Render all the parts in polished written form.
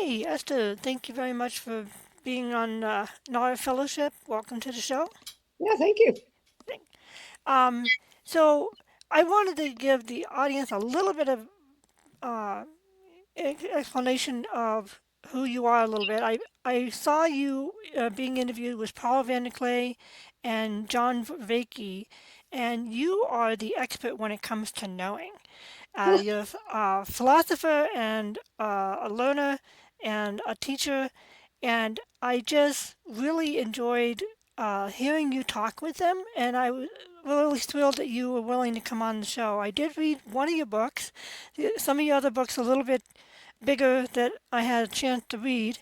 Hey, Esther, thank you very much for being on NAR Fellowship. Welcome to the show. Yeah, thank you. Um, so, I wanted to give the audience a little bit of uh, explanation of who you are a little bit. I saw you being interviewed with Paul Van Clay and John Vakey, and you are the expert when it comes to knowing. You're a philosopher and a learner and a teacher, and I just really enjoyed hearing you talk with them, and I was really thrilled that you were willing to come on the show. I did read one of your books. Some of your other books a little bit bigger that I had a chance to read,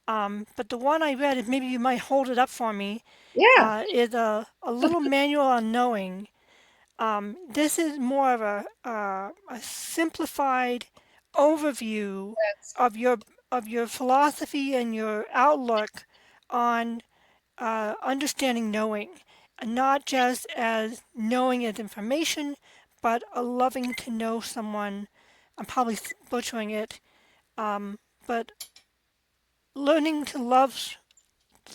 but the one I read, maybe you might hold it up for me, Yeah, is a little manual on knowing. This is more of a simplified overview that's of your philosophy and your outlook on understanding knowing, and not just as knowing as information, but a loving to know someone. I'm probably butchering it, but learning to love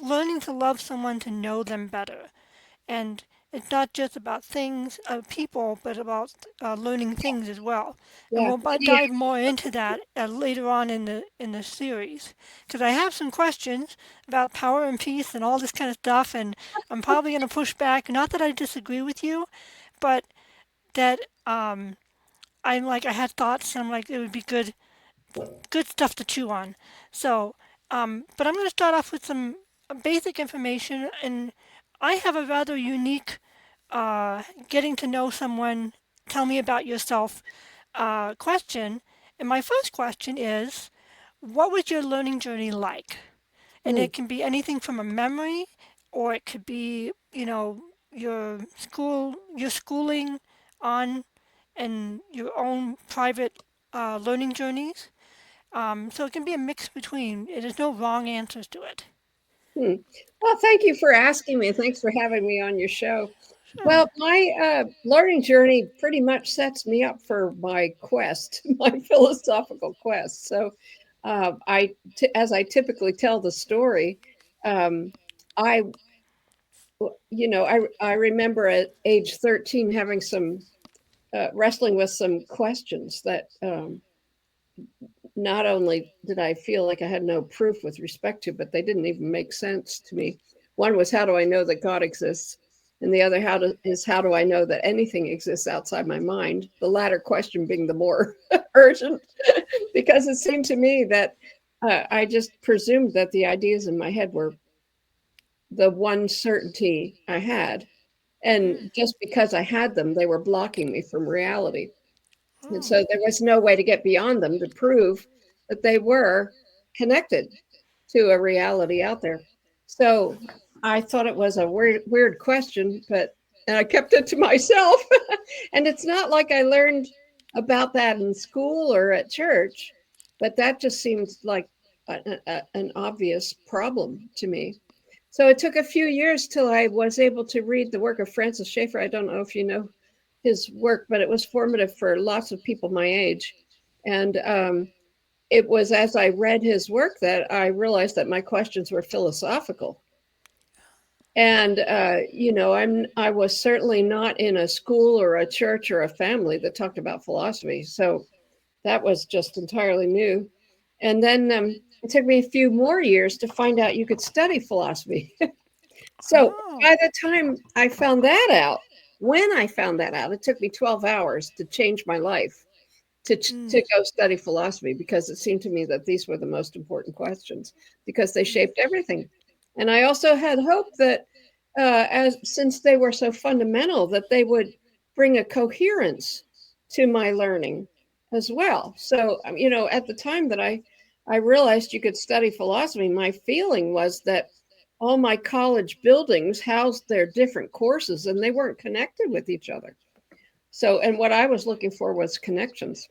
learning to love someone to know them better. And it's not just about things, people, but about learning things as well. And yeah. we'll dive more into that later on in the series, because I have some questions about power and peace and all this kind of stuff, and I'm probably going to push back. Not that I disagree with you, but that I had thoughts, and I'm like it would be good stuff to chew on. So, but I'm going to start off with some basic information, and I have a rather unique getting to know someone, tell me about yourself question. And my first question is, what was your learning journey like? And Mm. it can be anything from a memory, or it could be, your schooling on, and your own private learning journeys. So it can be a mix between. There's no wrong answers to it. Hmm. Well, thank you for asking me. Thanks for having me on your show. Sure. Well, my learning journey pretty much sets me up for my quest, my philosophical quest. So, as I typically tell the story, um, I, I remember at age 13 having some wrestling with some questions that not only did I feel like I had no proof with respect to, but they didn't even make sense to me. One was, how do I know that God exists? And the other, how do I know that anything exists outside my mind? The latter question being the more urgent, because it seemed to me that I just presumed that the ideas in my head were the one certainty I had. And just because I had them, they were blocking me from reality. And Oh. so there was no way to get beyond them to prove that they were connected to a reality out there. So I thought it was a weird question, and I kept it to myself. And it's not like I learned about that in school or at church, but that just seems like an obvious problem to me. So it took a few years till I was able to read the work of Francis Schaeffer. I don't know if you know his work, but it was formative for lots of people my age. And it was as I read his work that I realized that my questions were philosophical. And I was certainly not in a school or a church or a family that talked about philosophy. So that was just entirely new. And then it took me a few more years to find out you could study philosophy. So Oh. by the time I found that out, when I found that out, it took me 12 hours to change my life to Mm. go study philosophy, because it seemed to me that these were the most important questions because they shaped everything. And I also had hope that as since they were so fundamental, that they would bring a coherence to my learning as well. So at the time that I realized you could study philosophy, my feeling was that all my college buildings housed their different courses and they weren't connected with each other. So, and what I was looking for was connections.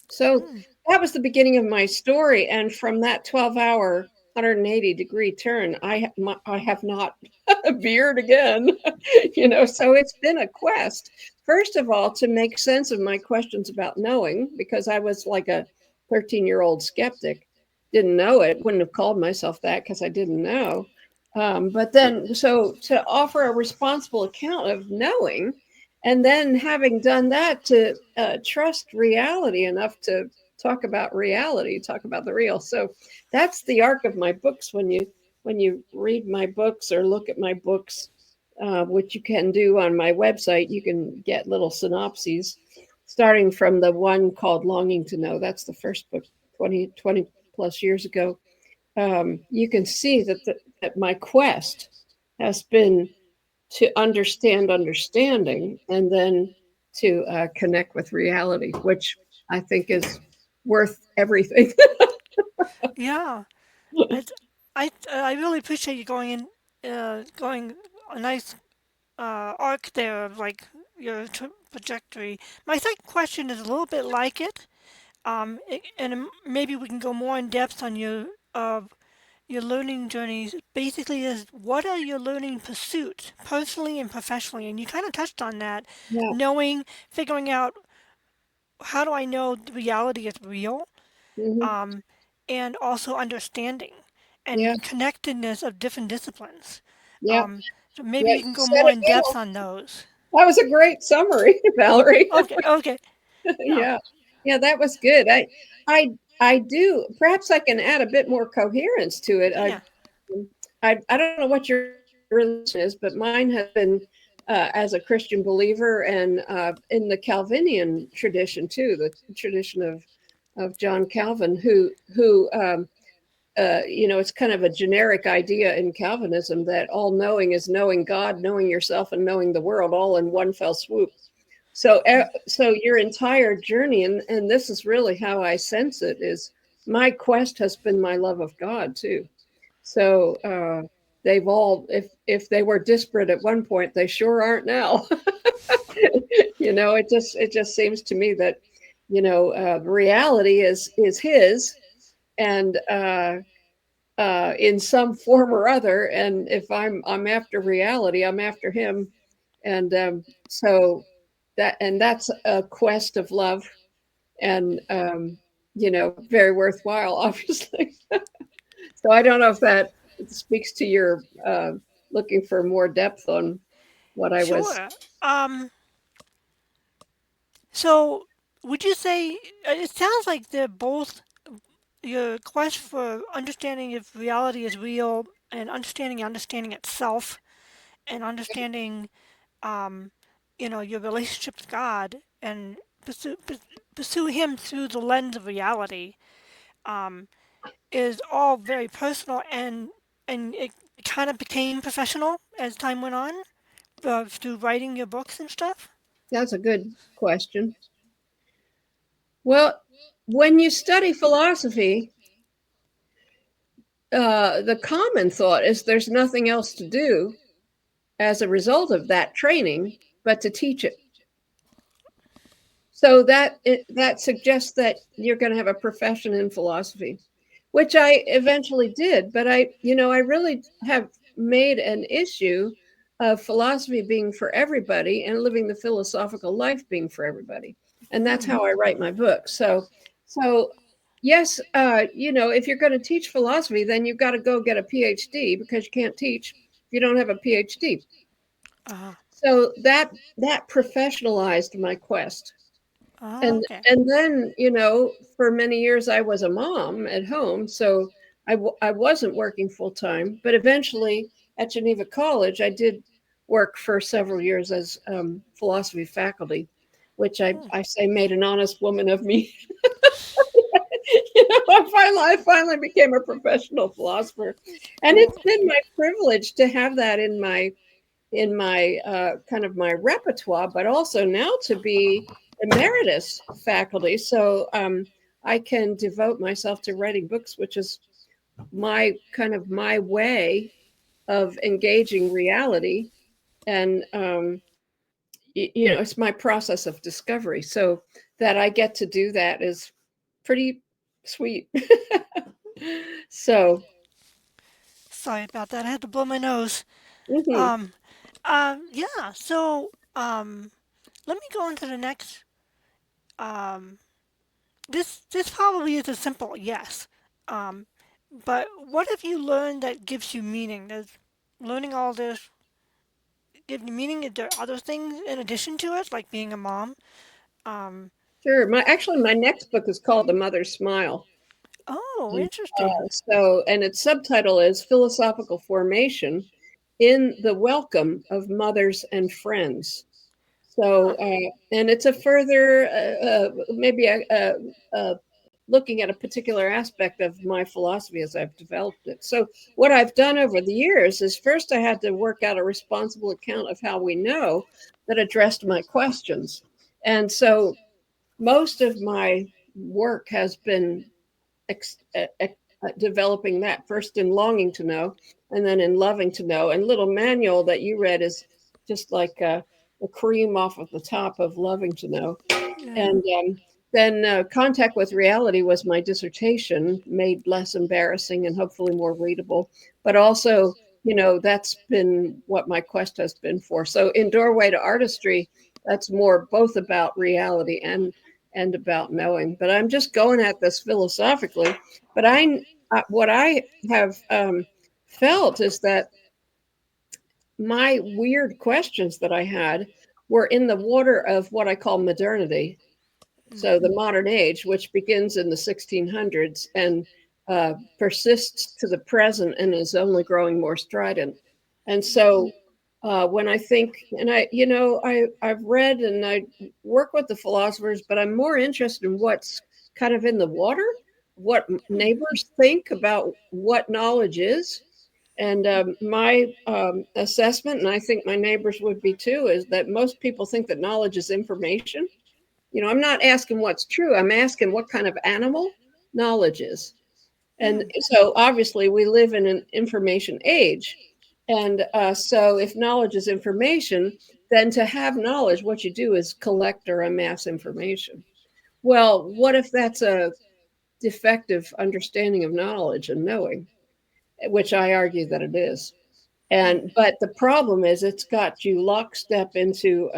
So Mm. that was the beginning of my story. And from that 12-hour, 180-degree turn, I have not veered again. So it's been a quest. First of all, to make sense of my questions about knowing, because I was like a 13-year-old skeptic. didn't know it, wouldn't have called myself that because I didn't know. But then, so to offer a responsible account of knowing, and then having done that, to trust reality enough to talk about reality, talk about the real. So that's the arc of my books. When you read my books or look at my books, which you can do on my website, you can get little synopses, starting from the one called Longing to Know. That's the first book, 20 plus years ago. You can see that my quest has been to understand understanding, and then to connect with reality, which I think is worth everything. Yeah, it's, I really appreciate you going a nice arc there of like your trajectory. My second question is a little bit like it, and maybe we can go more in depth on your learning journeys. Basically, is what are your learning pursuits, personally and professionally? And you kind of touched on that, Yeah. knowing, figuring out how do I know the reality is real, Hmm. um, and also understanding Yeah. and connectedness of different disciplines. Yeah. Um, so maybe Yeah. you You can go said more it in depth well. on those. That was a great summary, Valerie. Okay, okay, yeah, Yeah. Yeah, that was good. I do. Perhaps I can add a bit more coherence to it. yeah. I don't know what your religion is, but mine has been as a Christian believer, and in the Calvinian tradition too, the tradition of John Calvin, who it's kind of a generic idea in Calvinism that all knowing is knowing God, knowing yourself, and knowing the world all in one fell swoop. So your entire journey, and this is really how I sense it, is my quest has been my love of God too. So they've all, if they were disparate at one point, they sure aren't now. It just seems to me that reality is his, and in some form or other. And if I'm after reality, I'm after him. And so that's a quest of love, and very worthwhile, obviously. So I don't know if that speaks to your looking for more depth on what I was. Sure. Um, so would you say it sounds like they're both your quest for understanding if reality is real and understanding itself and understanding um, your relationship with God and pursue Him through the lens of reality um, is all very personal and it kind of became professional as time went on through writing your books and stuff. That's a good question. Well, when you study philosophy, the common thought is there's nothing else to do as a result of that training but to teach it. So that suggests that you're going to have a profession in philosophy, which I eventually did. But I really have made an issue of philosophy being for everybody and living the philosophical life being for everybody, and that's Hmm. how I write my book. So yes, if you're going to teach philosophy, then you've got to go get a PhD, because you can't teach if you don't have a PhD. Uh, So that professionalized my quest. and okay. and then for many years I was a mom at home, so I wasn't working full time. But eventually at Geneva College I did work for several years as philosophy faculty, which Hmm. I say made an honest woman of me. I finally became a professional philosopher, and Cool. it's been my privilege to have that in my kind of my repertoire, but also now to be emeritus faculty. So I can devote myself to writing books, which is my way of engaging reality. And it's my process of discovery. So that I get to do that is pretty sweet. So Sorry about that. I had to blow my nose. mhm. Um, yeah. So, let me go on to the next. Um, this probably is a simple yes. Um, but what have you learned that gives you meaning? Does learning all this give you meaning? Is there other things in addition to it, like being a mom? Um, Sure. My next book is called The Mother's Smile. oh, And, interesting. and its subtitle is Philosophical Formation in the Welcome of Mothers and Friends. Huh. So, and it's a further, maybe looking at a particular aspect of my philosophy as I've developed it. So, what I've done over the years is first I had to work out a responsible account of how we know that addressed my questions. And so, most of my work has been ex- developing that first in longing to know and then in loving to know. And little manual that you read is just like the cream off of the top of loving to know. Yeah. And then contact with reality was my dissertation, made less embarrassing and hopefully more readable. But also, that's been what my quest has been for. So in Doorway to Artistry, that's more both about reality and about knowing. But I'm just going at this philosophically. But what I have felt is that my weird questions that I had were in the water of what I call modernity, so the Mm-hmm. modern age, which begins in the 1600s and persists to the present and is only growing more strident. And so when I think, and I've read and I work with the philosophers, but I'm more interested in what's kind of in the water, what neighbors think about what knowledge is. And my assessment, and I think my neighbors would be too, is that most people think that knowledge is information. I'm not asking what's true. I'm asking what kind of animal knowledge is. And Mm. so obviously we live in an information age. And so if knowledge is information, then to have knowledge, what you do is collect or amass information. Well, what if that's a defective understanding of knowledge and knowing, which I argue that it is. Mm. But the problem is it's got you lockstep into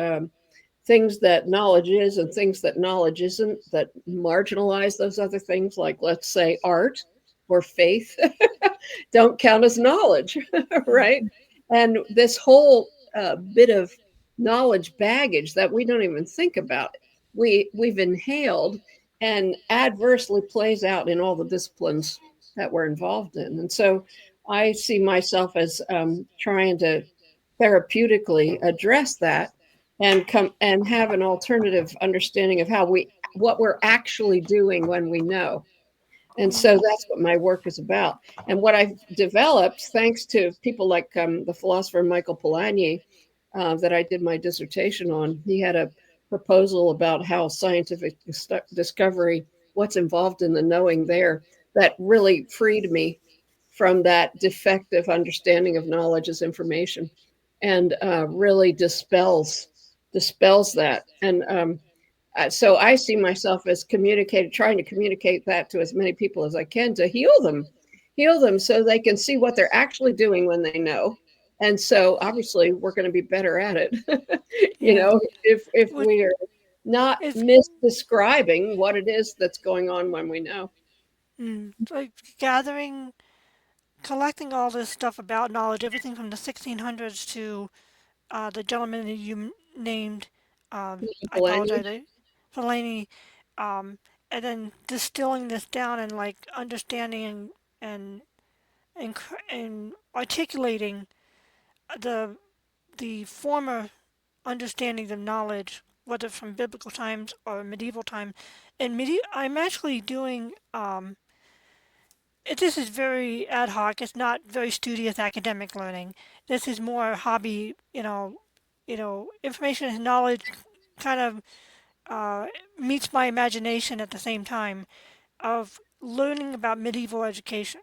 things that knowledge is and things that knowledge isn't, that marginalize those other things, like, let's say, art or faith, don't count as knowledge, Mm. right? And this whole bit of knowledge baggage that we don't even think about, we've inhaled and adversely plays out in all the disciplines that we're involved in. And so I see myself as trying to therapeutically address that and come and have an alternative understanding of how we what we're actually doing when we know. And so Mm. that's what my work is about. And what I've developed, thanks to people like the philosopher Michael Polanyi, that I did my dissertation on, he had a proposal about how scientific discovery, what's involved in the knowing there, that really freed me from that defective understanding of knowledge as information, and really dispels that. And so I see myself as trying to communicate that to as many people as I can to heal them so they can see what they're actually doing when they know. And so obviously we're going to be better at it, Yeah. if What we are not is misdescribing what it is that's going on when we know. like gathering, collecting all this stuff about knowledge, everything from the 1600s to the gentleman that you named. I Polanyi. apologize, Fellaini, and then distilling this down and like understanding and articulating the former understandings of knowledge, whether from biblical times or medieval time. And I'm actually doing. This is very ad hoc. It's not very studious academic learning. This is more hobby. Information and knowledge kind of uh, meets my imagination at the same time of learning about medieval education.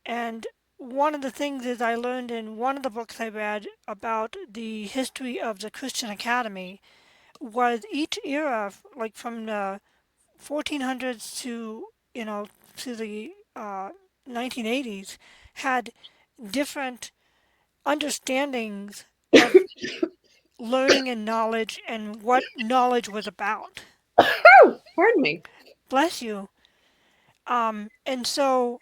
And one of the things is I learned in one of the books I read about the history of the Christian Academy was each era, like from the 1400s to the 1980s, had different understandings of learning and knowledge and what knowledge was about. Oh, pardon me. Bless you. And so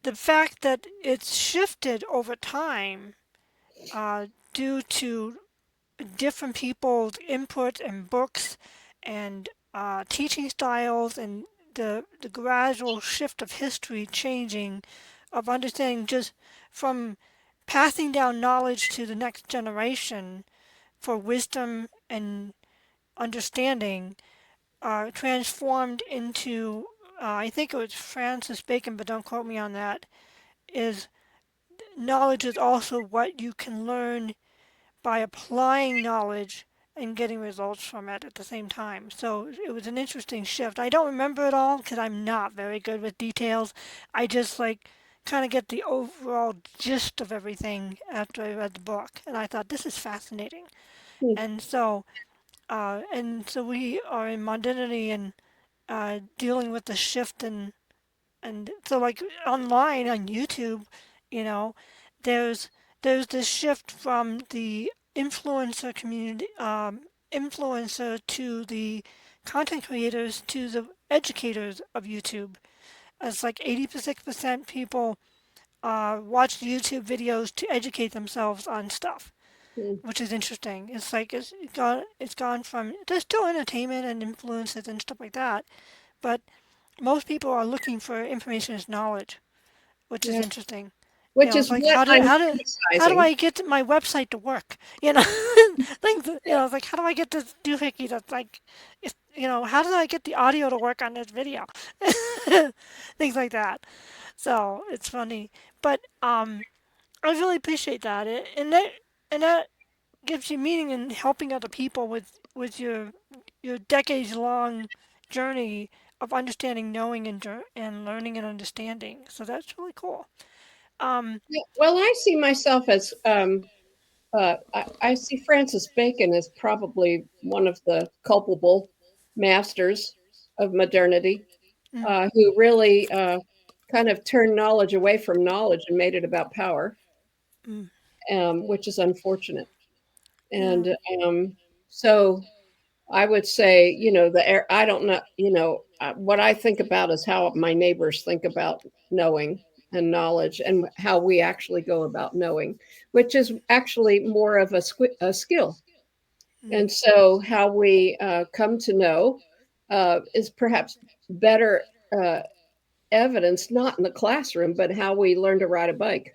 the fact that it's shifted over time due to different people's input and books and teaching styles and the gradual shift of history changing, of understanding just from passing down knowledge to the next generation for wisdom and understanding, transformed into, I think it was Francis Bacon, but don't quote me on that, is knowledge is also what you can learn by applying knowledge and getting results from it at the same time. So it was an interesting shift. I don't remember it all because I'm not very good with details. I just like kind of get the overall gist of everything after I read the book, and I thought this is fascinating. Hmm. And so we are in modernity and dealing with the shift and so like online on YouTube, you know, there's there's this shift from the influencer community, influencer to the content creators to the educators of YouTube. It's like 86% people watch YouTube videos to educate themselves on stuff, Hmm. which is interesting. It's like it's gone from there's still entertainment and influences and stuff like that, but most people are looking for information as knowledge, which is Yeah. interesting. Which It's is like what I'm how do criticizing. I get my website to work? Things. It's like how do I get this doohickey that's like, how do I get the audio to work on this video? Things like that. So it's funny, but I really appreciate that, and that gives you meaning in helping other people with your decades long journey of understanding, knowing, and learning and understanding. So that's really cool. Um, Yeah, well, I see myself as I see Francis Bacon as probably one of the culpable masters of modernity, mm, who really kind of turned knowledge away from knowledge and made it about power, mm, which is unfortunate. yeah, And um, so I would say, I don't know, what I think about is how my neighbors think about knowing and knowledge and how we actually go about knowing, which is actually more of a skill. mm, And so, how we come to know is perhaps better evidence, not in the classroom, but how we learn to ride a bike.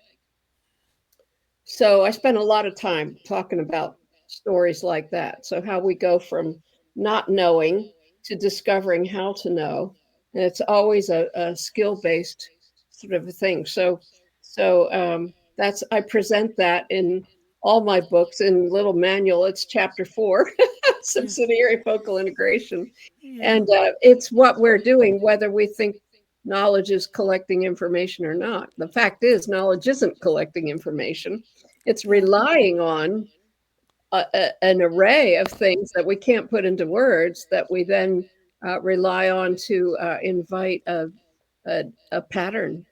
So I spent a lot of time talking about stories like that. So how we go from not knowing to discovering how to know, and it's always a skill based sort of a thing. So that's I present that in all my books in little manual. It's chapter 4, mm, subsidiary focal integration, yeah, and it's what we're doing, whether we think knowledge is collecting information or not. The fact is, knowledge isn't collecting information, it's yeah, relying on an array of things that we can't put into words that we then rely on to invite a, a pattern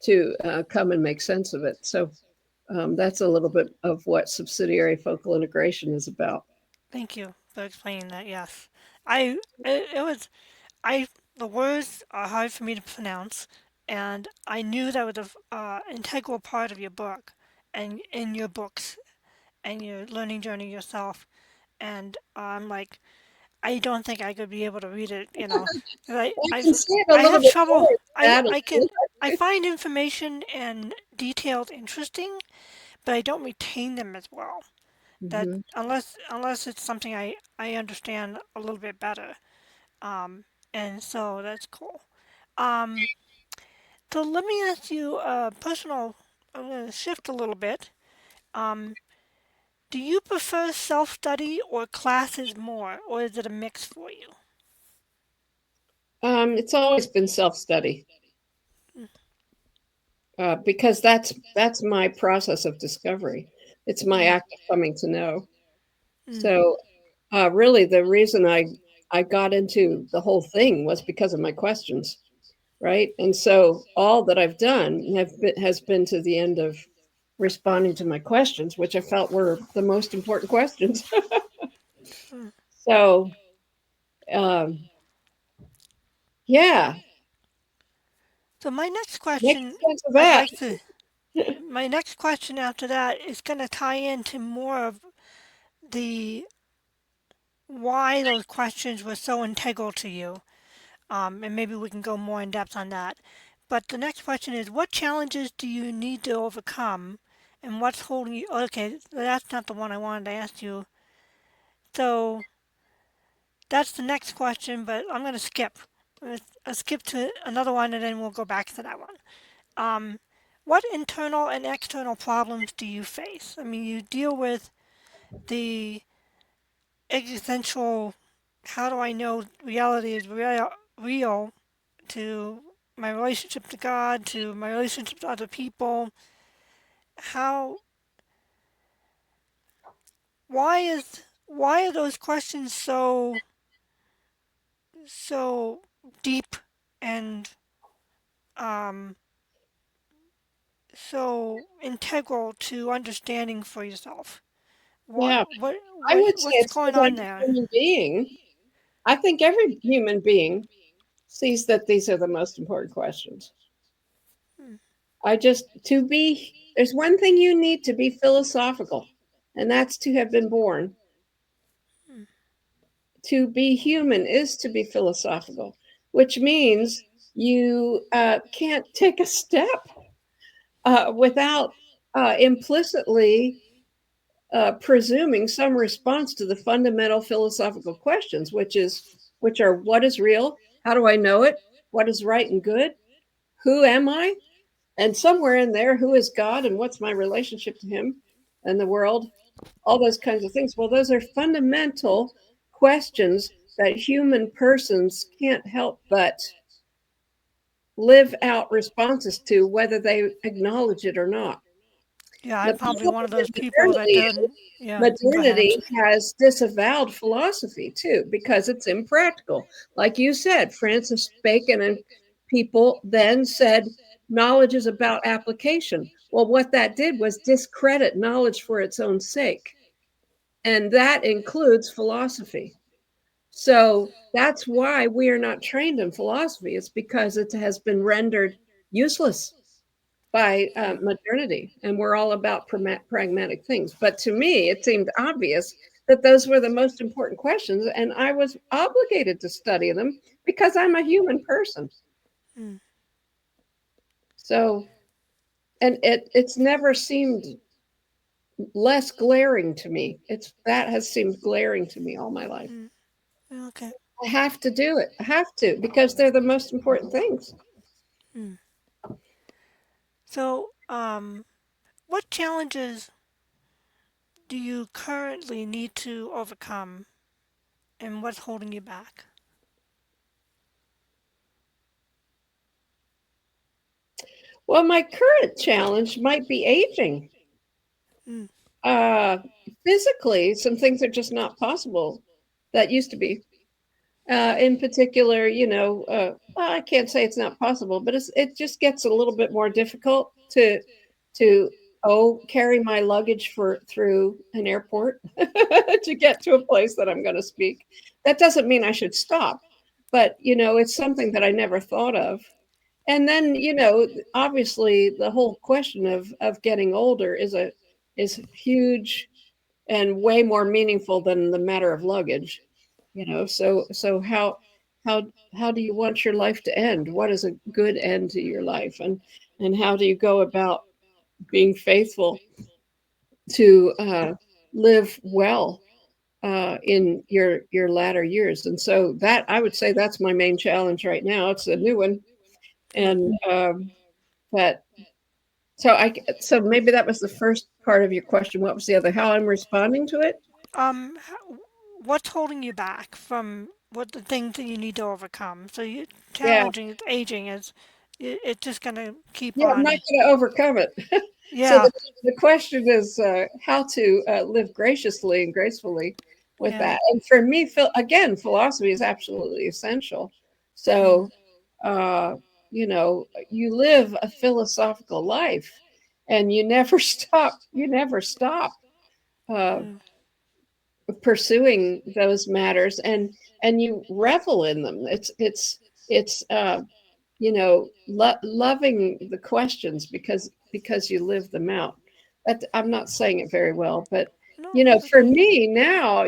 to come and make sense of it. So that's a little bit of what subsidiary focal integration is about. thank you for explaining that. Yes, it was I the words are hard for me to pronounce, and I knew that was a integral part of your book and in your books and your learning journey yourself. And I'm like, I don't think I could be able to read it. 'Cause Well, I can I've say it a I little have bit trouble. more I than I that. can I find information and details interesting, but I don't retain them as well. That Mhm. unless it's something I understand a little bit better. And so that's cool. Um, so let me ask you a personal. I'm going to shift a little bit. Um, do you prefer self study or classes more, or is it a mix for you? It's always been self-study because that's my process of discovery. It's my Mm, act of coming to know. mm, So, really, the reason I got into the whole thing was because of my questions, right? And so, all that I've done has been to the end of responding to my questions, which I felt were the most important questions. mm. So, um, yeah, So my next Make question, sense of I'd that. like to. My next question after that is going to tie into more of the why those questions were so integral to you, and maybe we can go more in depth on that. But the next question is, what challenges do you need to overcome, and what's holding you? Okay, that's not the one I wanted to ask you. So that's the next question, but I'm going to skip. I'll skip to another one, and then we'll go back to that one. Um, what internal and external problems do you face? I mean, you deal with the existential, how do I know reality is real, to my relationship to God, to my relationship to other people. How, why are those questions so deep and um, so integral to understanding for yourself? Yeah, I would say What's it's going because I'm on a there? human being. I think every human being sees that these are the most important questions. Hmm, I just, there's one thing you need to be philosophical, and that's to have been born. hmm, To be human is to be philosophical, which means you can't take a step without implicitly presuming some response to the fundamental philosophical questions, which are what is real, how do I know it, what is right and good, who am I, and somewhere in there, who is God and what's my relationship to Him and the world, all those kinds of things. Well, those are fundamental questions that human persons can't help but live out responses to, whether they acknowledge it or not. yeah, The I'm probably problem one of those with people that modernity doesn't. Yeah, go ahead. I'm modernity sorry. has disavowed philosophy too because it's impractical. Like you said, Francis Bacon and people then said knowledge is about application. Well, what that did was discredit knowledge for its own sake, and that includes philosophy. So that's why we are not trained in philosophy. It's because it has been rendered useless by modernity, and we're all about pragmatic things. But to me, it seemed obvious that those were the most important questions, and I was obligated to study them because I'm a human person. Mm, So, and it's never seemed less glaring to me. It's that has seemed glaring to me all my life. mm, okay. I have to do it. I have to because they're the most important things. Mm. So, what challenges do you currently need to overcome, and what's holding you back? Well, my current challenge might be aging. Mm, Uh, Physically, some things are just not possible that used to be. In particular, well, I can't say it's not possible, but it just gets a little bit more difficult to carry my luggage for through an airport to get to a place that I'm going to speak. That doesn't mean I should stop, but it's something that I never thought of. And then, obviously, the whole question of getting older is huge and way more meaningful than the matter of luggage. So how how do you want your life to end? What is a good end to your life, and how do you go about being faithful to live well in your latter years? And so that, I would say, that's my main challenge right now. It's a new one, mm. and but so maybe that was the first part of your question. What was the other? How I'm responding to it? What's holding you back from what the things that you need to overcome? So you Yeah, challenging aging is it's just gonna keep yeah, I'm not on. going to overcome it. So Yeah, the question is how to live graciously and gracefully with yeah. that. And for me, again, philosophy is absolutely essential. Mm, So, you live a philosophical life, and you never stop. You never stop uh, mm, pursuing those matters, and you revel in them. It's loving the questions because you live them out. That I'm not saying it very well, but No, that's for okay. me now,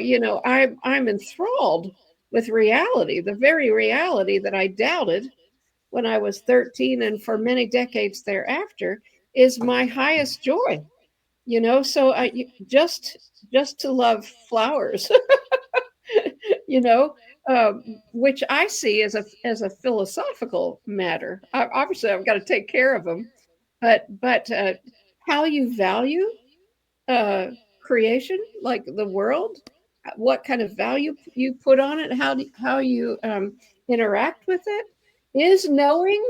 I'm enthralled with reality, the very reality that I doubted when I was 13 and for many decades thereafter is my highest joy. So just to love flowers, you know, which I see as a philosophical matter. Obviously, I've got to take care of them, but how you value uh, creation, like the world, what kind of value you put on it, how you interact with it, is knowing.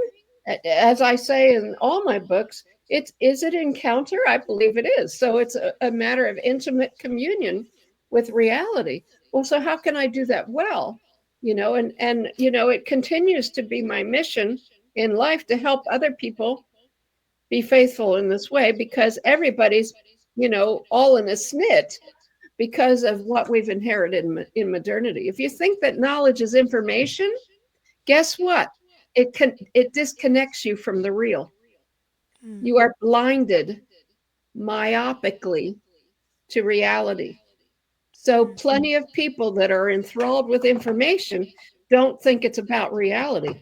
As I say in all my books, it's is it encounter? I believe it is. So it's a matter of intimate communion with reality. Well, so how can I do that well? And it continues to be my mission in life to help other people be faithful in this way because everybody's, all in a snit because of what we've inherited in modernity. If you think that knowledge is information, guess what? It disconnects you from the real. Mm, You are blinded myopically to reality. So mm, plenty of people that are enthralled with information don't think it's about reality,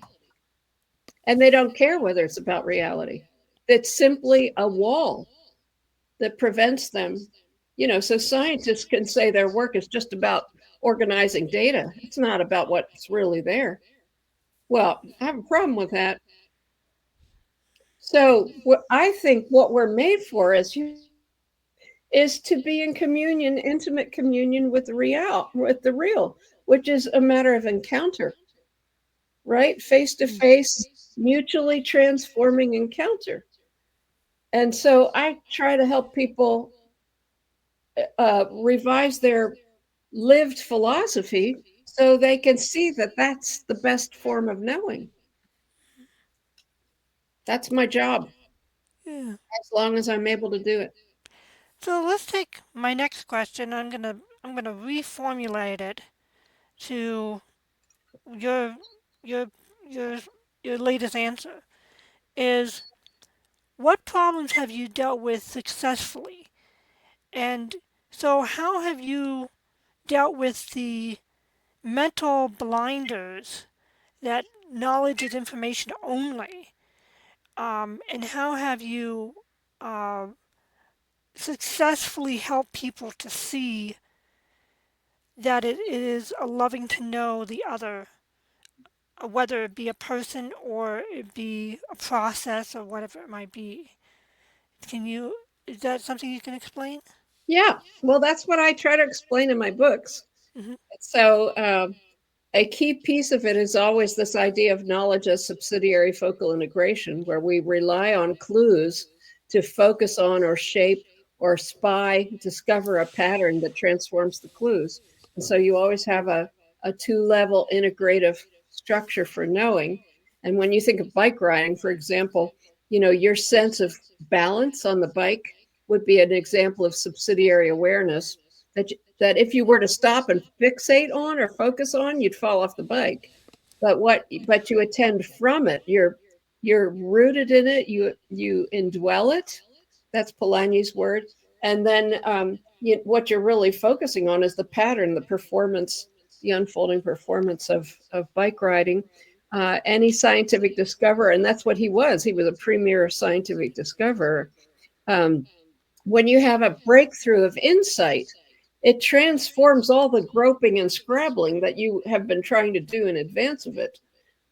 and they don't care whether it's about reality. It's simply a wall that prevents them. So scientists can say their work is just about organizing data. It's not about what's really there. Well, I have a problem with that. So, what I think what we're made for as humans is to be in communion, intimate communion with the real, which is a matter of encounter, right? Face to mm. face, mutually transforming encounter. And so I try to help people revise their lived philosophy so they can see that that's the best form of knowing. That's my job Yeah. as long as I'm able to do it. So let's take my next question. I'm gonna reformulate it to your your your your latest answer. Is what problems have you dealt with successfully? And so how have you dealt with the mental blinders that knowledge is information only? And how have you uh, successfully helped people to see that it is a loving to know the other, whether it be a person or it be a process or whatever it might be? Can you, is that something you can explain? Yeah, well, that's what I try to explain in my books. Mm-hmm. So, a key piece of it is always this idea of knowledge as subsidiary focal integration, where we rely on clues to focus on or shape or spy, discover a pattern that transforms the clues. And so you always have a two-level integrative structure for knowing. And when you think of bike riding, for example, your sense of balance on the bike would be an example of subsidiary awareness that if you were to stop and fixate on or focus on, you'd fall off the bike. But you attend from it. You're rooted in it. You indwell it. That's Polanyi's word. And then what you're really focusing on is the pattern, the performance, the unfolding performance of bike riding. Any scientific discoverer, and that's what he was. He was a premier scientific discoverer. Um, when you have a breakthrough of insight, it transforms all the groping and scrabbling that you have been trying to do in advance of it,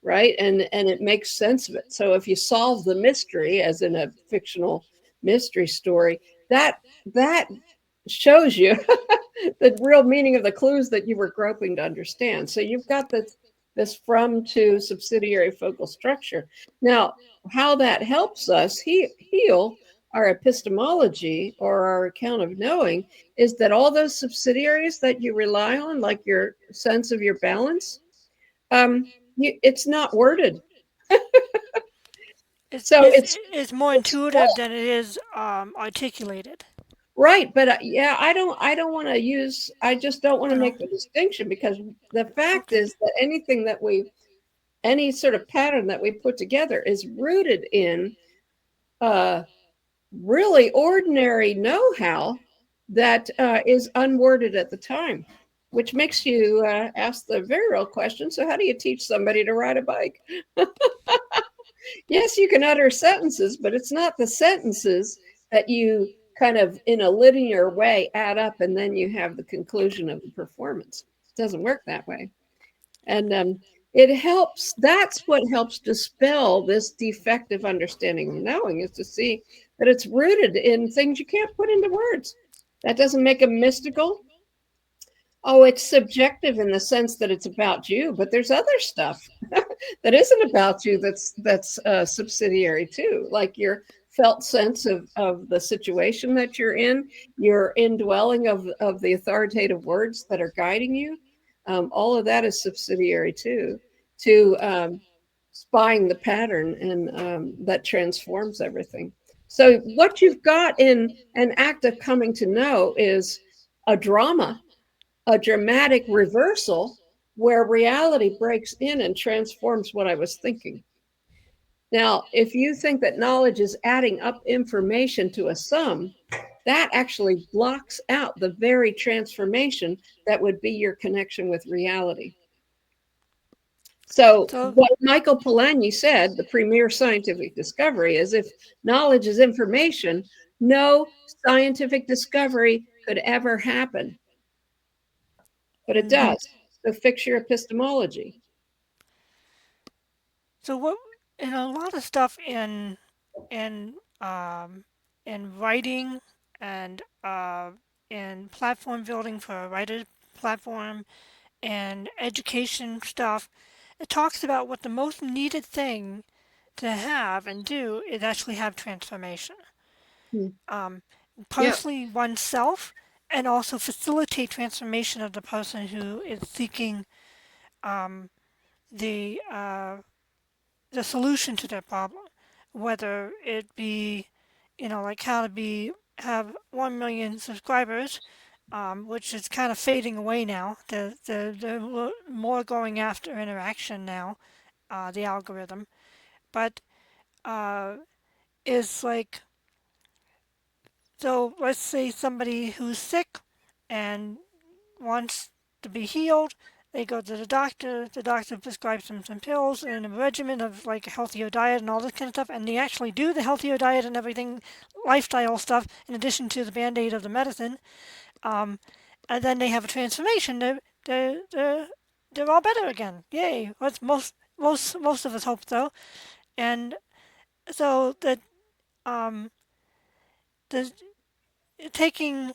right? And it makes sense of it. So if you solve the mystery, as in a fictional mystery story, that shows you the real meaning of the clues that you were groping to understand. So you've got this from to subsidiary focal structure. Now, how that helps us heal our epistemology or our account of knowing is that all those subsidiaries that you rely on, like your sense of your balance, it's not worded. It's, So it's, it's it's more it's intuitive than it is articulated. right, but yeah, I don't want to I just don't want to No. make the distinction because the fact Okay. is that anything that we any sort of pattern that we put together is rooted in uh, really ordinary know-how that is unworded at the time, which makes you ask the very real question. So how do you teach somebody to ride a bike? Yes, you can utter sentences, but it's not the sentences that you kind of in a linear way add up and then you have the conclusion of the performance. It doesn't work that way. And it helps, that's what helps dispel this defective understanding of knowing, is to see that it's rooted in things you can't put into words. That doesn't make them mystical. Oh, it's subjective in the sense that it's about you, but there's other stuff that isn't about you that's subsidiary too, like your felt sense of the situation that you're in, your indwelling of the authoritative words that are guiding you. All of that is subsidiary too to spying the pattern, and that transforms everything. So what you've got in an act of coming to know is a drama, a dramatic reversal where reality breaks in and transforms what I was thinking. Now, if you think that knowledge is adding up information to a sum, that actually blocks out the very transformation that would be your connection with reality. So, So, what Michael Polanyi said, the premier scientific discovery, is if knowledge is information, no scientific discovery could ever happen. But it mhm. does. So, fix your epistemology. So what in a lot of stuff in um, in writing and in platform building for a writer platform and education stuff, it talks about what the most needed thing to have and do is actually have transformation. Hmm. Um, Yeah. Personally, oneself, and also facilitate transformation of the person who is seeking um, the uh, the solution to their problem, whether it be, like how to be have 1 million subscribers, which is kind of fading away now. They're more going after interaction now, the algorithm, but uh, is like so. Let's say somebody who's sick and wants to be healed, they go to the doctor. The doctor prescribes them some pills and a regimen of like a healthier diet and all this kind of stuff. And they actually do the healthier diet and everything, lifestyle stuff, in addition to the band aid of the medicine. Um, and then they have a transformation. They're all better again. Yay! What's most of us hope so. And so that um, the taking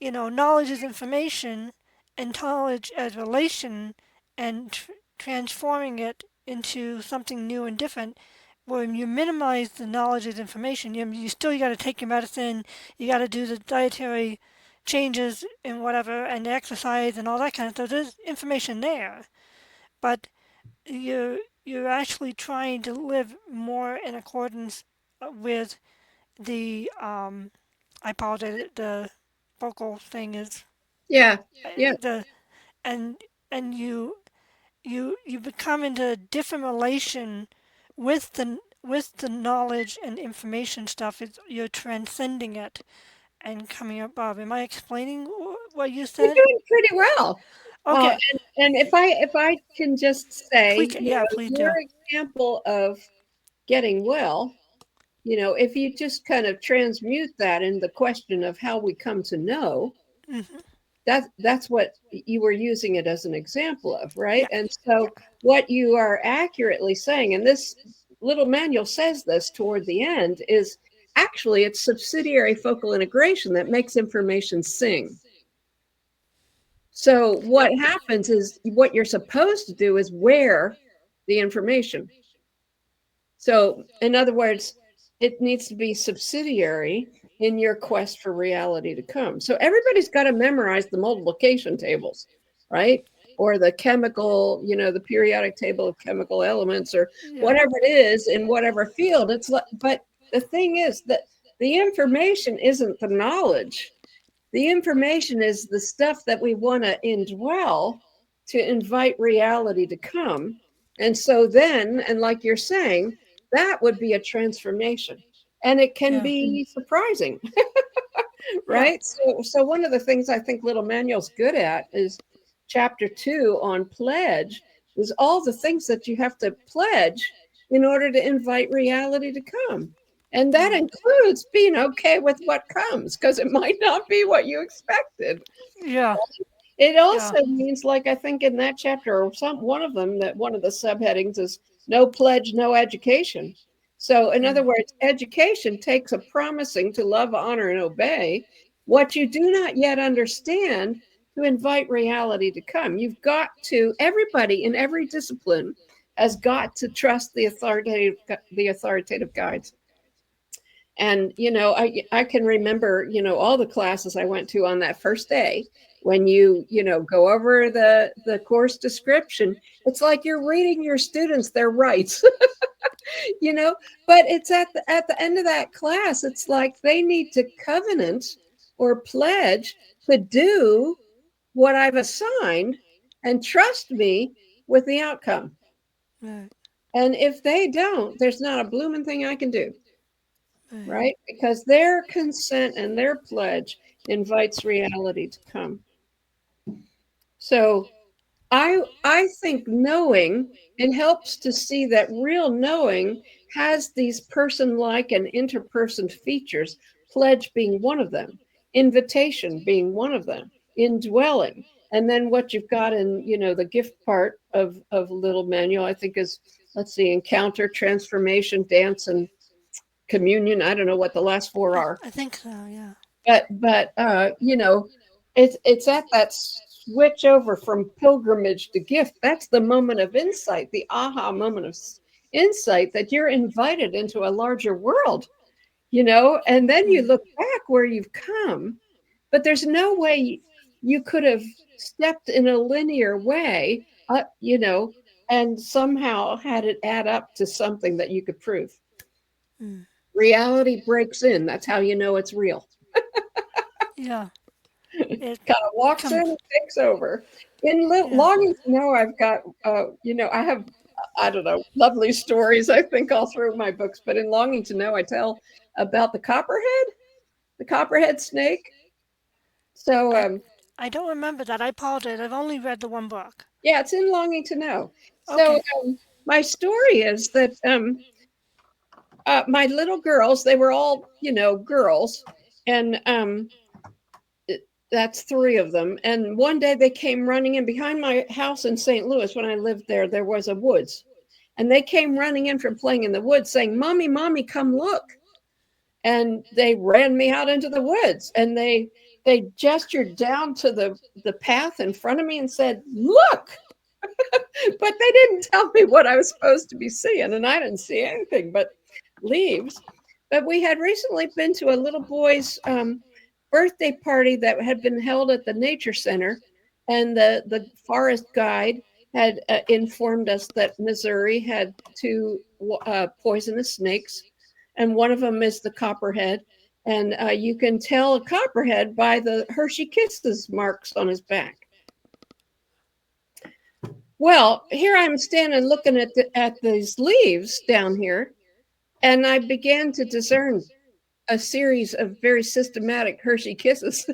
knowledge is information and knowledge as relation and transforming it into something new and different. When you minimize the knowledge as information, you got to take your medicine, you got to do the dietary changes and whatever, and the exercise and all that kind of stuff. There's information there, but you're actually trying to live more in accordance with the I apologize. The vocal thing is Yeah. Yeah. the and and you become into a different relation with the knowledge and information stuff. You're transcending it and coming above. Am I explaining what you You're said? doing pretty well. Okay, And if I can just say, please, yeah, please your do. example of getting well, if you just kind of transmute that in the question of how we come to know, Hmm. that's what you were using it as an example of, right? Yeah, And yeah. so what you are accurately saying, and this little manual says this toward the end, is actually it's subsidiary focal integration that makes information sing. So what happens is what you're supposed to do is wear the information. So in other words, it needs to be subsidiary in your quest for reality to come. So everybody's got to memorize the multiplication tables, right? Or the chemical, the periodic table of chemical elements, or Yeah. whatever it is in whatever field. But the thing is that the information isn't the knowledge. The information is the stuff that we want to indwell to invite reality to come. And so then, and like you're saying, that would be a transformation. And it can Yeah. be surprising, Yeah. right? So one of the things I think Little Manual's good at is chapter 2 on pledge, is all the things that you have to pledge in order to invite reality to come. And that Mm. includes being okay with what comes, because it might not be what you expected. Yeah. It Yeah. also means, like I think in that chapter, or some one of them, that one of the subheadings is no pledge, no education. So, in other Mm. words, education takes a promising to love, honor, and obey what you do not yet understand to invite reality to come. You've got to, everybody in every discipline has got to trust the authoritative guides. And I can remember all the classes I went to on that first day. When you go over the course description, it's like you're reading your students their rights. you know but it's at the end of that class, it's like they need to covenant or pledge to do what I've assigned and trust me with the outcome. Right. And if they don't, there's not a blooming thing I can do, Right. right? Because their consent and their pledge invites reality to come. So I think knowing, it helps to see that real knowing has these person-like and interperson features, pledge being one of them, invitation being one of them, indwelling. And then what you've got in, the gift part of Little Manual, I think is, let's see, encounter, transformation, dance, and communion. I don't know what the last four are, I think so. Yeah. but it's at that switch over from pilgrimage to gift. That's the moment of insight, the aha moment of insight, that you're invited into a larger world. And then you Mm. look back where you've come, but there's no way you could have stepped in a linear way, and somehow had it add up to something that you could prove. Mm. Reality breaks in. That's how you know it's real. Yeah. It Kind of walks in comes. and takes over. In Yeah. Longing to Know, I've got, I have, I don't know, lovely stories, I think, all through my books. But in Longing to Know, I tell about the copperhead snake. So, I I don't remember that. I apologize. I've only read the one book. yeah, it's in Longing to Know. So, Okay. my story is that my little girls, they were all, girls, and that's three of them. And one day they came running in behind my house in St. Louis. When I lived there, there was a woods. And they came running in from playing in the woods saying, "Mommy, Mommy, come look." And they ran me out into the woods, and they gestured down to the path in front of me and said, "Look." But they didn't tell me what I was supposed to be seeing, and I didn't see anything but leaves. But we had recently been to a little boy's birthday party that had been held at the nature center, and the forest guide had informed us that Missouri had two poisonous snakes, and one of them is the copperhead. And you can tell a copperhead by the Hershey Kisses marks on his back. Well, here I'm standing looking at these leaves down here, and I began to discern a series of very systematic Hershey Kisses.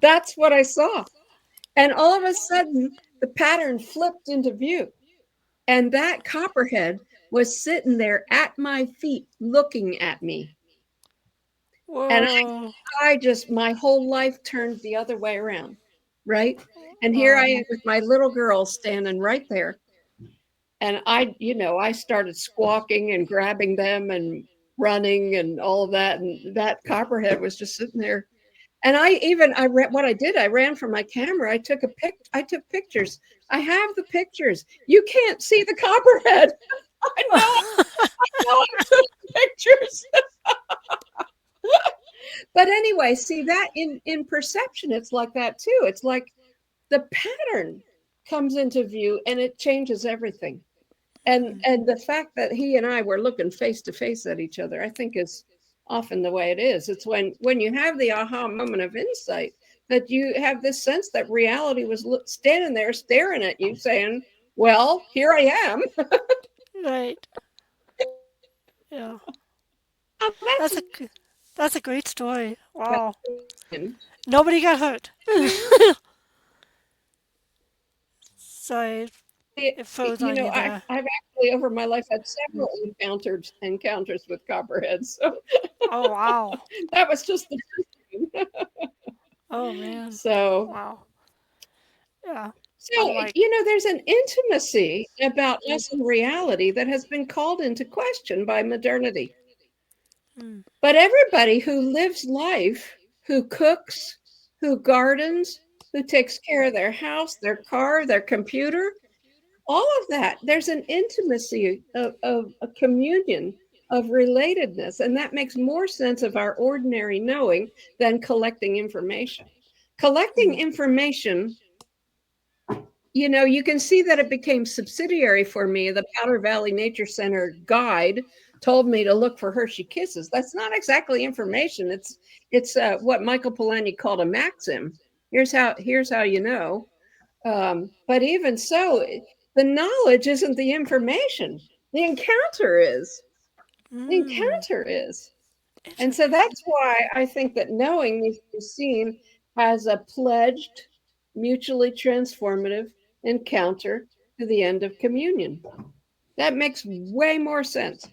That's what I saw. And all of a sudden, the pattern flipped into view. And that copperhead was sitting there at my feet looking at me. And Whoa. my whole life turned the other way around, right? And here I Wow. am with my little girl standing right there. And I started squawking and grabbing them and running and all of that. And that copperhead was just sitting there. And what I did, I ran for my camera. I took pictures. I have the pictures. You can't see the copperhead. I know I took pictures. But anyway, see that in perception, it's like that too. It's like the pattern comes into view and it changes everything. And the fact that he and I were looking face to face at each other, I think, is often the way it is. It's when you have the aha moment of insight that you have this sense that reality was standing there staring at you saying, Well, here I am. Right. Yeah. Oh, that's That's a that's a great story. Wow. it, Nobody got hurt. Sorry, it froze you on know, you there. I've actually over my life had several encounters with copperheads. So Oh wow. that was just the first one. Oh man. So Wow. Yeah. so I'm like, there's an intimacy about us and reality that has been called into question by modernity. mm, But everybody who lives life, who cooks, who gardens, who takes care of their house, their car, their computer, all of that, there's an intimacy of a communion of relatedness. And that makes more sense of our ordinary knowing than collecting information. Collecting mm, information, you can see that it became subsidiary for me. The Powder Valley Nature Center guide told me to look for Hershey Kisses. That's not exactly information. It's what Michael Polanyi called a maxim. Here's how you know. But even so, the knowledge isn't the information. The encounter is. The mm. encounter is. And so Interesting. that's why I think that knowing needs to be seen as a pledged, mutually transformative encounter to the end of communion. That makes way more sense.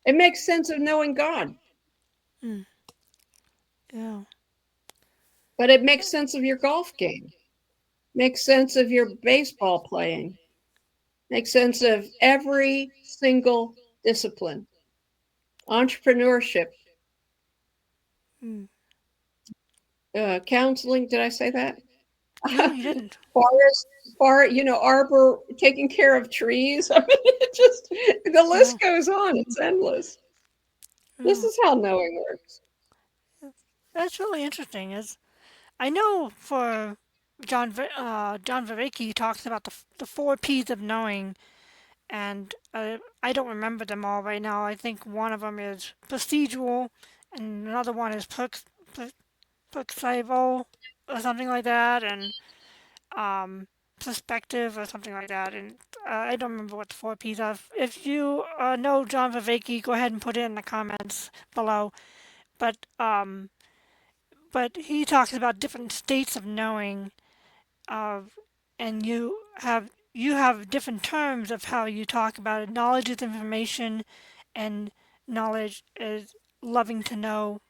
It makes sense of knowing God, Mm, yeah. but it makes sense of your golf game, makes sense of your baseball playing, makes sense of every single discipline. Entrepreneurship, Mm. counseling, did I say that? No, you didn't. Forest, arbor, taking care of trees. I mean, the Yeah. list goes on. It's endless. This Yeah. is how knowing works. That's really interesting. Is I know for John Vervaeke, he talks about the four P's of knowing, and I don't remember them all right now. I think one of them is procedural, and another one is perspectival, or something like that, and um, perspective, or something like that. And I don't remember what the four P's are. If you know John Vervaeke, go ahead and put it in the comments below. But um, but he talks about different states of knowing, of and you have different terms of how you talk about it. Knowledge is information, and knowledge is loving to know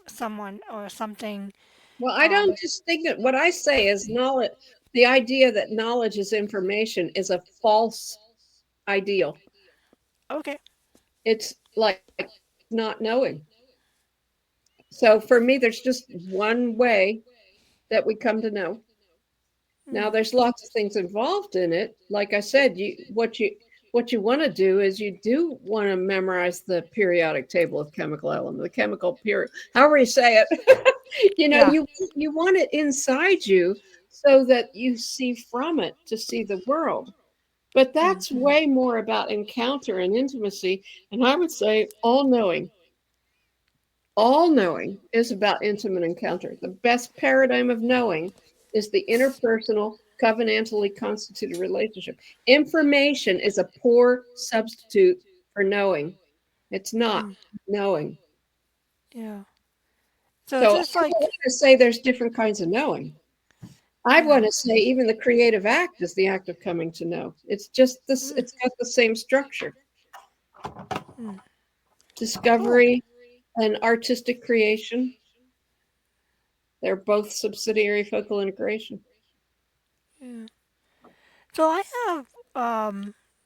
someone or something. Well, I don't Um, just think that what I say is knowledge. The idea that knowledge is information is a false ideal. okay. It's like not knowing. So for me, there's just one way that we come to know. Now Mm, there's lots of things involved in it. Like I said, what you want to do is you do want to memorize the periodic table of chemical elements, the chemical period, however you say it. yeah. You want it inside you so that you see from it to see the world. But Mm, that's way more about encounter and intimacy. And I would say all knowing is about intimate encounter. The best paradigm of knowing is the interpersonal, covenantally constituted relationship. Information is a poor substitute for knowing. It's not mm, knowing. yeah. So So I just don't want like to say there's different kinds of knowing. I want yeah. to say even the creative act is the act of coming to know. It's just this, Mm, it's got the same structure. mm, cool. Discovery and artistic creation, they're both subsidiary focal integration. Yeah. So I have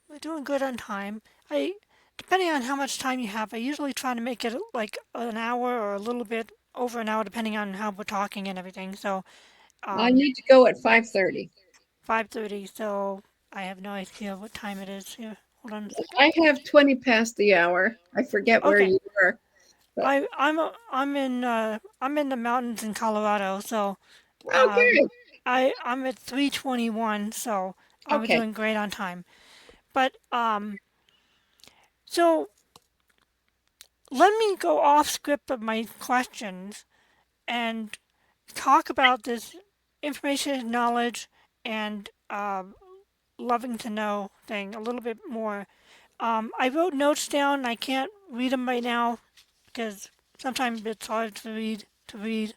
we're doing good on time. I depending on how much time you have, I usually try to make it like an hour or a little bit over an hour depending on how we're talking and everything. So I um need to go at 5:30. 5:30, so I have no idea what time it is here. Hold on a second. I have 20 past the hour. I forget where Okay. you were, but I'm in the mountains in Colorado, so um okay. I'm at 3:21, so I'm Okay. doing great on time. But so let me go off script of my questions and talk about this information and knowledge and loving to know thing a little bit more. I wrote notes down. I can't read them right now because sometimes it's hard to read.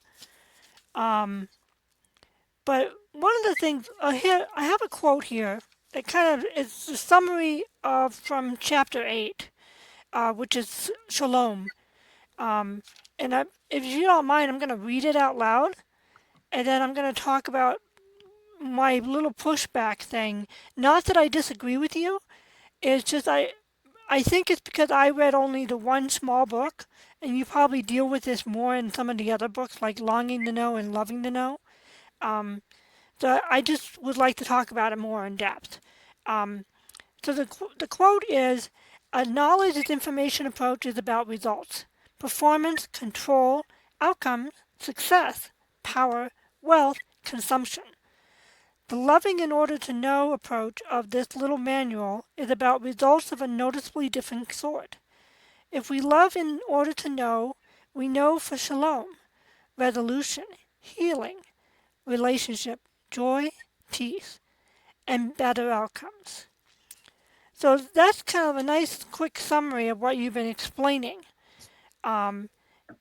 Um, but one of the things here, I have a quote here that kind of is a summary of from chapter 8, which is shalom. Um, and if you don't mind, I'm going to read it out loud, and then I'm going to talk about my little pushback thing. Not that I disagree with you. It's just I think it's because I read only the one small book, and you probably deal with this more in some of the other books like Longing to Know and Loving to Know. Um, so I just would like to talk about it more in depth. Um, so the quote is, "A knowledge is information approach is about results, performance, control, outcomes, success, power, wealth, consumption. The loving in order to know approach of this little manual is about results of a noticeably different sort. If we love in order to know, we know for shalom, resolution, healing, relationship, joy, peace, and better outcomes." So that's kind of a nice quick summary of what you've been explaining. Um,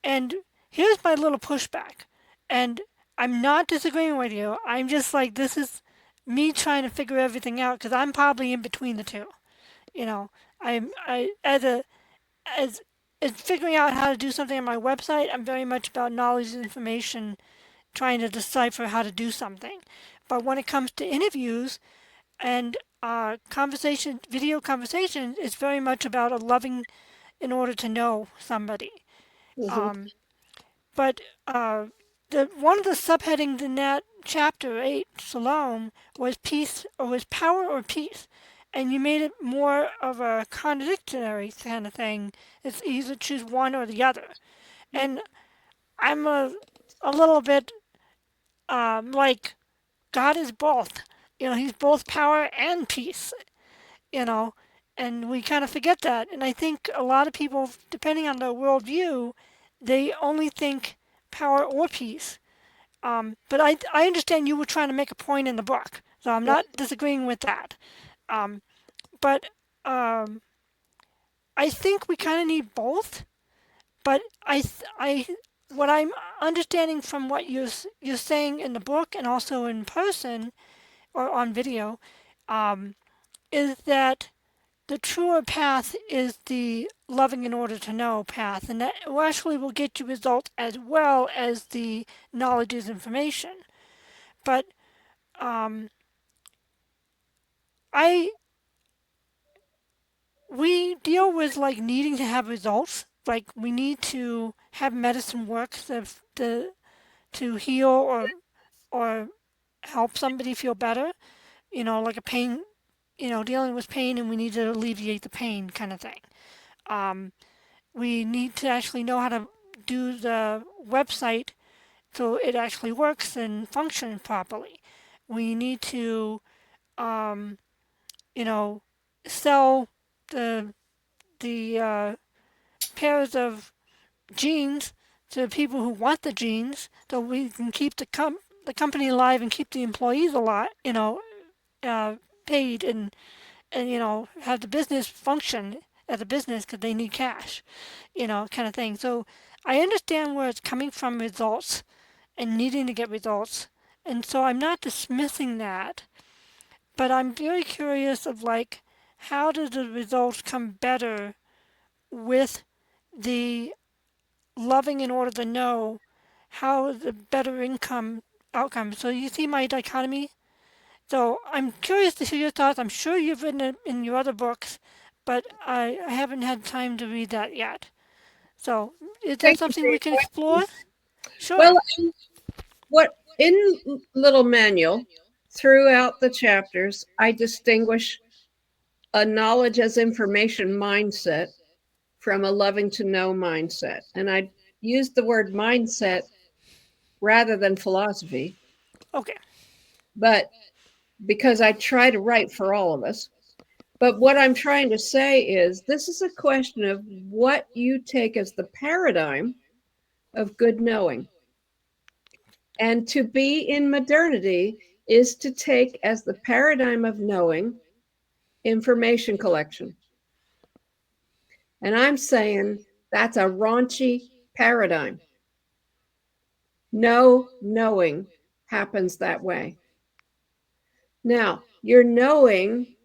and here's my little pushback. And I'm not disagreeing with you. I'm just like, this is me trying to figure everything out because I'm probably in between the two. You know, I as as figuring out how to do something on my website, I'm very much about knowledge and information, trying to decipher how to do something. But when it comes to interviews and video conversation, it's very much about a loving in order to know somebody. Mm-hmm. Um, but the one of the subheadings in that chapter 8, Salome, was peace or was power or peace. And you made it more of a contradictory kind of thing. It's either choose one or the other. And I'm a little bit like God is both. He's both power and peace, you know, and we kind of forget that. And I think a lot of people, depending on their worldview, they only think power or peace. But I understand you were trying to make a point in the book, so I'm not disagreeing with that. Um, but um, I think we kind of need both. But what I'm understanding from what you're saying in the book and also in person or on video, um, is that the truer path is the loving in order to know path, and that actually will get you results as well as the knowledge is information. But um, I we deal with like needing to have results, like we need to have medicine work to heal or help somebody feel better. Like a pain, dealing with pain, and we need to alleviate the pain kind of thing. Um, we need to actually know how to do the website so it actually works and functions properly. We need to, um, you know, sell the the pairs of jeans to people who want the jeans, so we can keep the company alive and keep the employees alive. Uh, paid and have the business function as a business because they need cash, kind of thing. So I understand where it's coming from, results and needing to get results, and so I'm not dismissing that, but I'm very curious of like how do the results come better with the loving in order to know, how the better income outcome. So you see my dichotomy. So I'm curious to hear your thoughts. I'm sure you've written it in your other books, but I haven't had time to read that yet. So is that Thank you something for we your can explore? question. Sure. Well, what in little manual throughout the chapters, I distinguish a knowledge as information mindset from a loving to know mindset. And I used the word mindset rather than philosophy, Okay. but because I try to write for all of us. But what I'm trying to say is this is a question of what you take as the paradigm of good knowing. And to be in modernity is to take as the paradigm of knowing information collection. And I'm saying that's a raunchy paradigm. No knowing happens that way. Now, you're knowing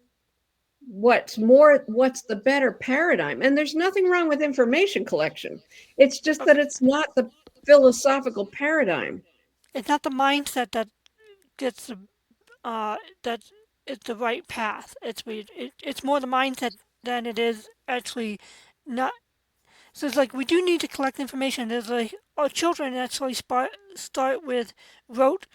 what's the better paradigm. And there's nothing wrong with information collection. It's just that Okay. it's not the philosophical paradigm. It's not the mindset that gets that it's the right path. It's more the mindset than it is actually not. So it's like we do need to collect information. There's like our children actually start with rote,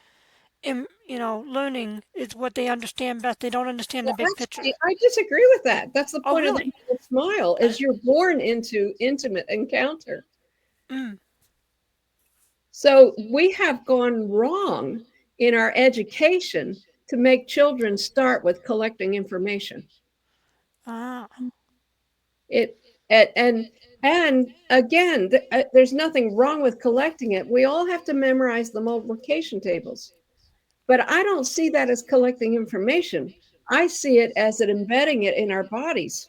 learning is what they understand best. They don't understand the Well, big picture. actually, I disagree with that. That's the Oh, point of the really? smile I, is you're born into intimate encounter. mm, So we have gone wrong in our education to make children start with collecting information. ah, It and again, there's nothing wrong with collecting it. We all have to memorize the multiplication tables, but I don't see that as collecting information. I see it as it embedding it in our bodies,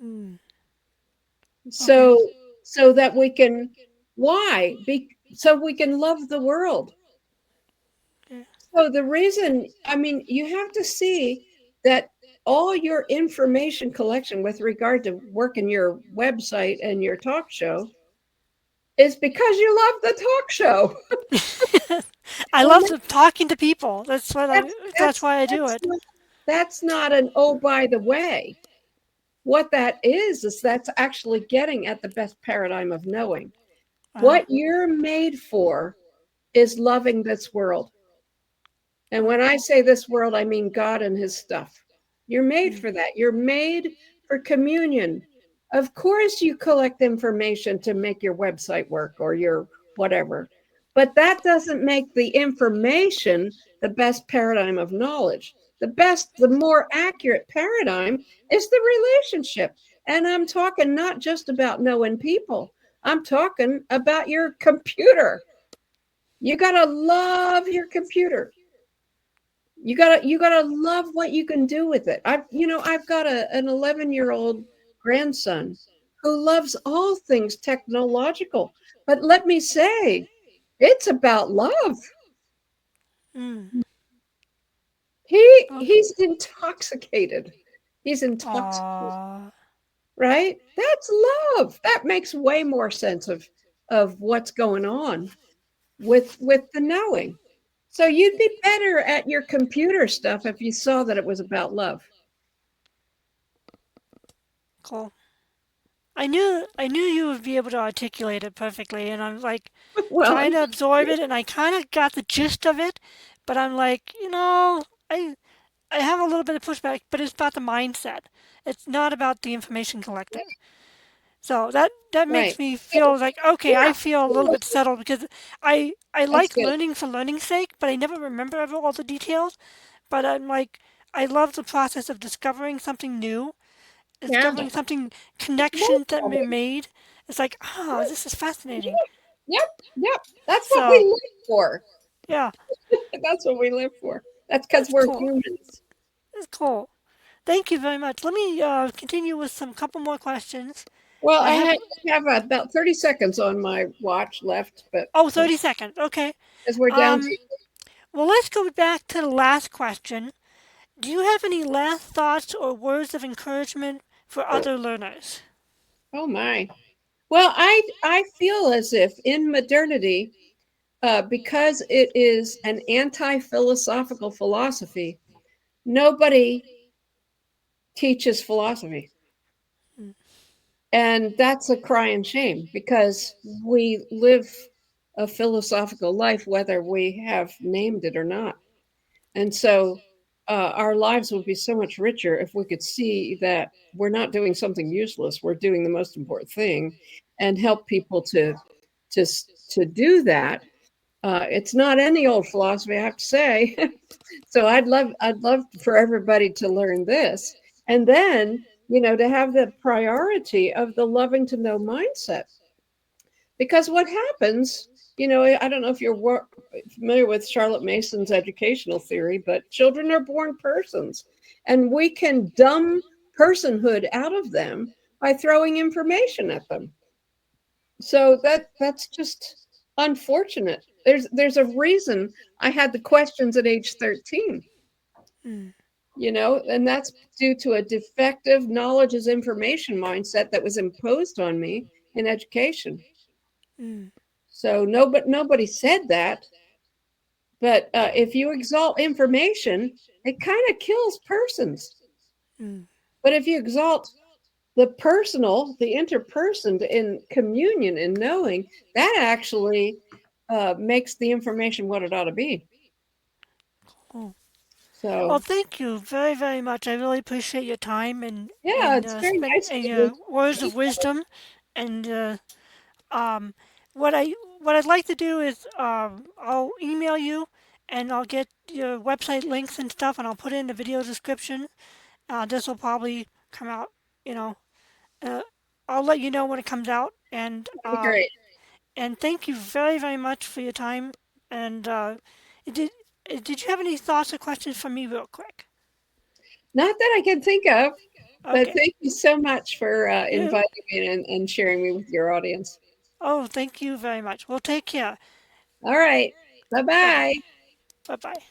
mm, okay. so so that we can why be so we can love the world. Yeah. So the reason, I mean, you have to see that all your information collection with regard to working your website and your talk show is because you love the talk show. I And love talking to people. that's That's that's why I do that's it. not, that's not an oh by the way. What that is that's actually getting at the best paradigm of knowing. Uh, What you're made for is loving this world. And uh, when I say this world, I mean God and his stuff. You're made mm, for that. You're made for communion. Of course, you collect information to make your website work or your whatever, but that doesn't make the information the best paradigm of knowledge. The more accurate paradigm is the relationship. And I'm talking not just about knowing people, I'm talking about your computer. You got to love your computer. You gotta love what you can do with it. I've got an 11-year-old grandson who loves all things technological, but let me say, it's about love. mm, okay. He's intoxicated. He's intoxicated, Aw, right? That's love. That makes way more sense of what's going on with the knowing. So you'd be better at your computer stuff if you saw that it was about love. cool. I knew you would be able to articulate it perfectly, and I'm like Well, trying to absorb it, and I kind of got the gist of it, but I'm like, I have a little bit of pushback, but it's about the mindset. It's not about the information collecting. So that right. makes me So, feel like okay, yeah, I feel a little bit settled because I that's like good. learning for learning's sake, but I never remember ever all the details. But I'm like I love the process of discovering something new, Yeah. discovering something It's connections that wonderful, were baby. made. It's like ah, this is fascinating. Yep, yep. That's what we So live for. yeah, That's what we live for. That's because that's we're cool. humans. That's cool. Thank you very much. Let me continue with some couple more questions. Well, I have have about 30 seconds on my watch left, but oh 30 seconds. Okay. as we're down to, Um, well, let's go back to the last question. Do you have any last thoughts or words of encouragement for other learners? oh my. Well, I feel as if in modernity, because it is an anti-philosophical philosophy, nobody teaches philosophy. Mm, And that's a crying shame because we live a philosophical life, whether we have named it or not. And so our lives would be so much richer if we could see that we're not doing something useless. We're doing the most important thing and help people to, to do that. It's not any old philosophy, I have to say. So I'd love for everybody to learn this. And then, to have the priority of the loving to know mindset. Because what happens, I don't know if you're familiar with Charlotte Mason's educational theory, but children are born persons, and we can dumb personhood out of them by throwing information at them. So that's just unfortunate. There's a reason I had the questions at age 13, mm, and that's due to a defective knowledge is information mindset that was imposed on me in education. mm, So nobody said that, but if you exalt information, it kind of kills persons. mm, But if you exalt the personal, the interperson in communion and knowing, that actually makes the information what it ought to be. oh. Well, So thank you very, very much. I really appreciate your time yeah, and it's very spend nice to words of detail. wisdom. And um, what I'd like to do is I'll email you and I'll get your website links and stuff, and I'll put it in the video description. This will probably come out, you know. Uh, I'll let you know when it comes out. That'd be great. And thank you very, very much for your time. And did did you have any thoughts or questions for me, real quick? Not that I can think of, but Okay. thank you so much for You. inviting me and sharing me with your audience. Oh, thank you very much. Well, take care. All right. Bye Bye bye. bye. Bye bye.